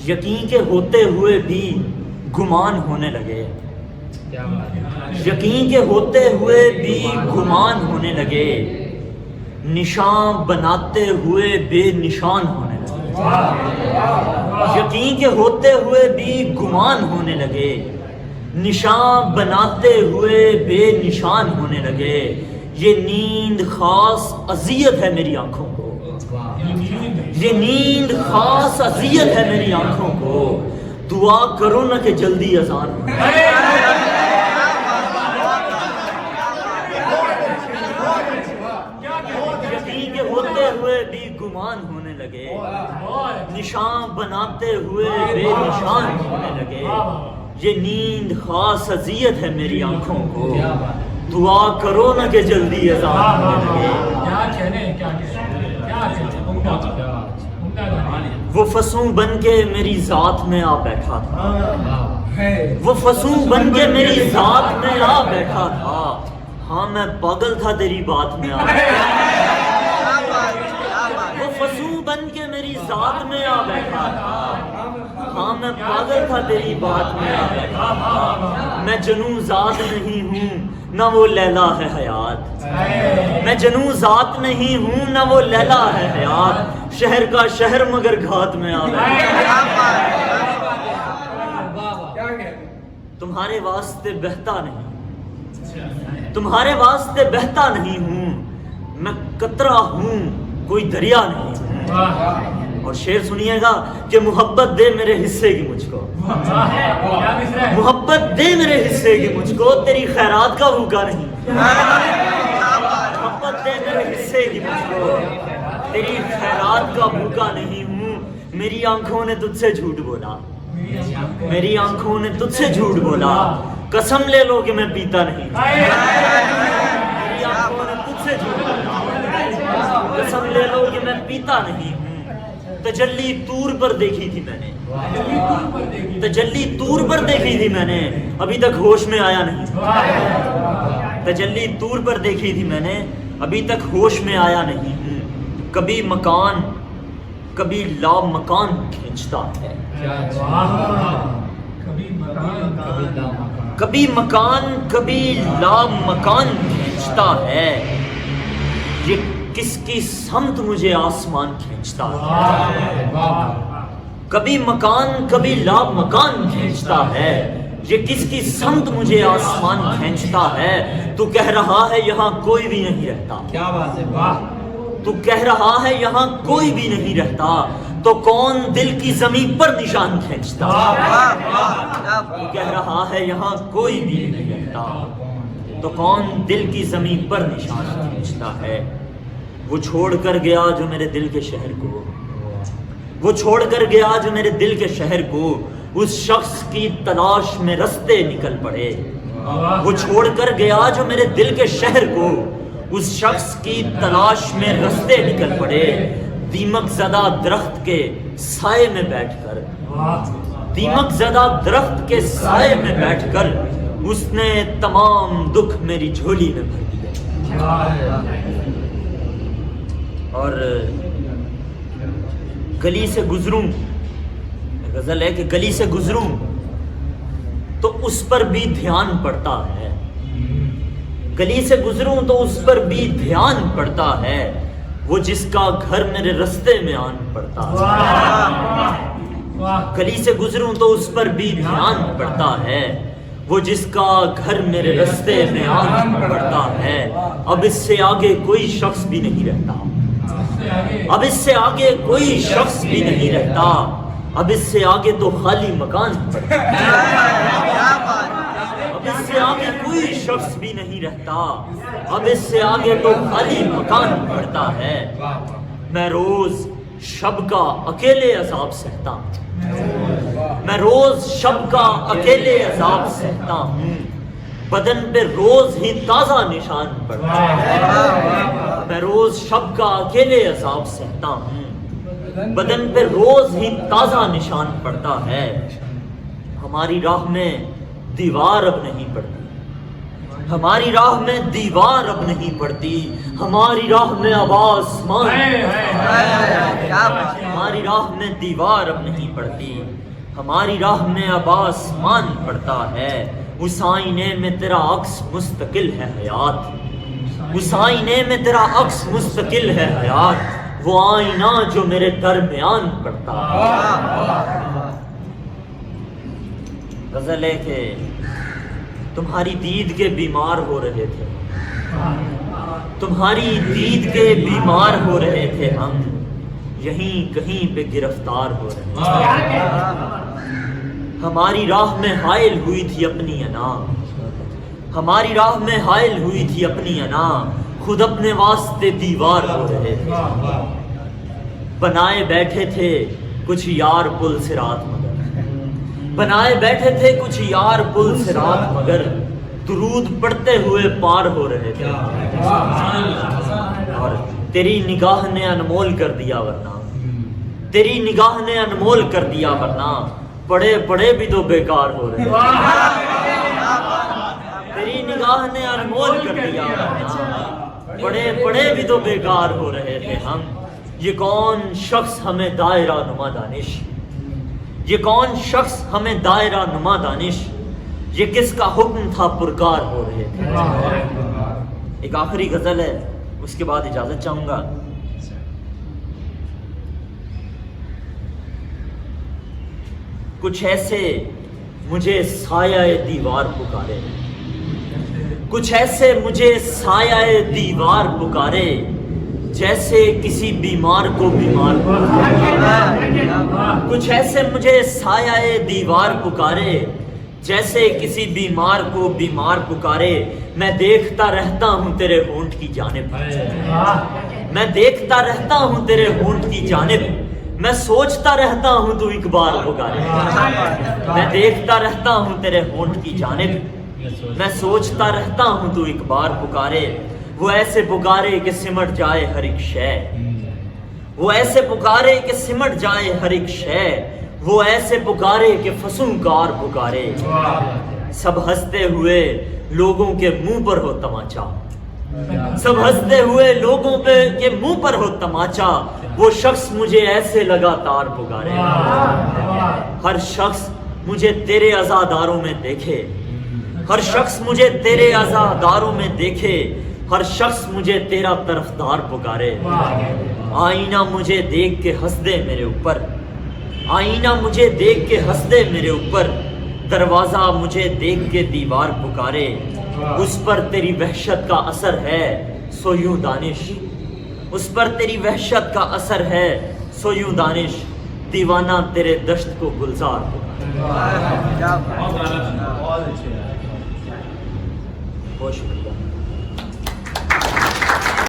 یقین کے ہوتے ہوئے بھی گمان ہونے لگے، یقین کے ہوتے ہوئے بھی گمان ہونے لگے، نشان بناتے ہوئے بے نشان ہونے لگے، یقین کے ہوتے ہوئے بھی گمان ہونے لگے، نشان بناتے ہوئے بے نشان ہونے لگے۔ یہ نیند خاص اذیت ہے میری آنکھوں کو، یہ نیند خاص اذیت ہے میری آنکھوں کو، دعا کرو نہ کہ جلدی اذان ہو۔ یقین کے ہوتے ہوئے بھی گمان ہونے لگے، نشان بناتے ہوئے بے نشان ہونے لگے۔ یہ نیند خاص اذیت ہے میری آنکھوں کو، دعا کرو نہ کہ جلدی اذان ہونے لگے۔ وہ فسوں بن کے میری ذات میں آ بیٹھا تھا، وہ فسوں بن کے میری ذات میں آ بیٹھا تھا، ہاں میں پاگل تھا تیری بات میں آ بیٹھا تھا، وہ فسوں بن کے میری ذات میں آ بیٹھا تھا، ہاں میں پاگل تھا تیری بات میں آ بیٹھا تھا۔ میں جنوں ذات نہیں ہوں نہ وہ لیلا ہے حیات، میں جنوں ذات نہیں ہوں نہ وہ لیلا ہے حیات، شہر کا شہر مگر گھات میں آ بیٹھا۔ تمہارے واسطے بہتا نہیں، تمہارے واسطے بہتا نہیں ہوں، میں قطرہ ہوں کوئی دریا نہیں ہوں۔ اور شعر سنیے گا کہ محبت دے میرے حصے کی مجھ کو، محبت دے میرے حصے کی مجھ کو، تیری خیرات کا بھوکا نہیں، محبت دے میرے حصے کی مجھ کو، تیری خیرات کا بھوکا نہیں ہوں۔ میری آنکھوں نے تجھ سے جھوٹ بولا، میری آنکھوں نے تجھ سے جھوٹ بولا، قسم لے لو کہ میں پیتا نہیں، میری آنکھوں نے تجھ سے جھوٹ بولا، قسم لے لو کہ میں پیتا نہیں ہوں۔ تجلی طور پر دیکھی تھی میں نے، تجلی طور پر دیکھی تھی میں نے، ابھی تک ہوش میں آیا نہیں، تجلی طور پر دیکھی تھی میں نے، ابھی تک ہوش میں آیا نہیں ہوں۔ کبھی مکان کبھی لا مکان کھینچتا ہے، کبھی مکان کبھی لا مکان کھینچتا ہے، یہ کس کی سمت مجھے آسمان کھینچتا ہے، کبھی مکان کبھی لا مکان کھینچتا ہے، یہ کس کی سمت مجھے آسمان کھینچتا ہے۔ تو کہہ رہا ہے یہاں کوئی بھی نہیں رہتا، کیا بات ہے، تو کہہ رہا ہے یہاں کوئی بھی نہیں رہتا، تو کون دل کی زمین پر نشان کھینچتا، تو کہہ رہا ہے یہاں کوئی بھی نہیں رہتا، تو کون دل کی زمین پر نشان کھینچتا ہے۔ وہ چھوڑ کر گیا جو میرے دل کے شہر کو، وہ چھوڑ کر گیا جو میرے دل کے شہر کو، اس شخص کی تلاش میں رستے نکل پڑے، وہ چھوڑ کر گیا جو میرے دل کے شہر کو، اس شخص کی تلاش میں رستے نکل پڑے۔ دیمک زدہ درخت کے سائے میں بیٹھ کر، دیمک زدہ درخت کے سائے میں بیٹھ کر، اس نے تمام دکھ میری جھولی میں بھر دیے۔ اور گلی سے گزروں، غزل ہے کہ گلی سے گزروں تو اس پر بھی دھیان پڑتا ہے، گلی سے گزروں تو اس پر بھی دھیان پڑتا ہے، وہ جس کا گھر میرے رستے میں آن پڑتا ہے، گلی سے گزروں تو اس پر بھی دھیان پڑتا ہے، وہ جس کا گھر میرے رستے میں آن پڑتا ہے۔ اب اس سے آگے کوئی شخص بھی نہیں رہتا، اب اس سے آگے کوئی شخص بھی نہیں رہتا، اب اس سے آگے تو خالی مکان پڑتا ہے، اب اس سے آگے کوئی شخص بھی نہیں رہتا، اب اس سے آگے تو خالی مکان پڑتا ہے۔ میں روز شب کا اکیلے عذاب سہتا ہوں، میں روز شب کا اکیلے عذاب سہتا ہوں، بدن پہ روز ہی تازہ نشان پڑتا ہے، میں روز شب کا اکیلے عذاب سہتا ہوں، بدن پہ روز ہی تازہ نشان پڑتا ہے۔ ہماری راہ میں دیوار اب نہیں پڑتی، ہماری راہ میں دیوار اب نہیں پڑتی، ہماری راہ میں اب آسمان، ہماری راہ میں دیوار اب نہیں پڑتی، ہماری راہ میں اب آسمان پڑتا ہے۔ اس آئینے میں تیرا عکس مستقل ہے حیات، اس آئینے میں تیرا عکس مستقل ہے حیات، وہ آئینہ جو میرے درمیان پڑتا ہے۔ غزل ہے کہ تمہاری دید کے بیمار ہو رہے تھے، تمہاری دید کے بیمار ہو رہے تھے ہم، یہیں کہیں پہ گرفتار ہو رہے تھے۔ ہماری راہ میں حائل ہوئی تھی اپنی انا، ہماری راہ میں حائل ہوئی تھی اپنی انا، خود اپنے واسطے دیوار ہو رہے تھے۔ بنائے بیٹھے تھے کچھ یار پل صراط مگر، بنائے بیٹھے تھے کچھ یار پل صراط مگر، درود پڑھتے ہوئے پار ہو رہے تھے، اور تیری نگاہ نے انمول کر دیا ورنہ، تیری نگاہ نے انمول کر دیا ورنہ، پڑے پڑے بھی تو بیکار ہو رہے تھے، تیری نگاہ نے انمول کر دیا ورنہ، پڑے پڑے بھی تو بیکار ہو رہے تھے ہم۔ یہ کون شخص ہمیں دائرہ نما دانش، یہ کون شخص ہمیں دائرہ نما دانش، یہ کس کا حکم تھا پرکار ہو رہے تھے۔ ایک آخری غزل ہے، اس کے بعد اجازت چاہوں گا۔ کچھ ایسے مجھے سایہ دیوار پکارے، کچھ ایسے مجھے سایہ دیوار پکارے، جیسے کسی بیمار کو بیمار پکارے، کچھ ایسے مجھے سایہ دیوار پکارے، جیسے کسی بیمار کو بیمار پکارے۔ میں دیکھتا رہتا ہوں تیرے ہونٹ کی جانب، میں دیکھتا رہتا ہوں تیرے ہونٹ کی جانب، میں سوچتا رہتا ہوں تو اقبال پکارے، میں دیکھتا رہتا ہوں تیرے ہونٹ کی جانب، میں سوچتا رہتا ہوں تو اقبال پکارے۔ وہ ایسے پکارے کہ سمٹ جائے ہر ایک شے، وہ ایسے پکارے کہ سمٹ جائے ہر ایک شے، وہ ایسے پکارے کہ فسونکار پکارے۔ سب ہنستے ہوئے لوگوں کے منہ پر ہو تماچا، سب ہنستے ہوئے لوگوں کے منہ پر ہو تماچا، وہ شخص مجھے ایسے لگاتار پکارے۔ ہر شخص مجھے تیرے عزاداروں میں دیکھے، ہر شخص مجھے تیرے عزاداروں میں دیکھے، ہر شخص مجھے تیرا طرفدار پکارے۔ آئینہ مجھے دیکھ کے ہنس دے میرے اوپر، آئینہ مجھے دیکھ کے ہنس دے میرے اوپر، دروازہ مجھے دیکھ کے دیوار پکارے۔ اس پر تیری وحشت کا اثر ہے سو یوں دانش، اس پر تیری وحشت کا اثر ہے سو یوں دانش، دیوانہ تیرے دشت کو گلزار پکارے۔ بہت شکریہ۔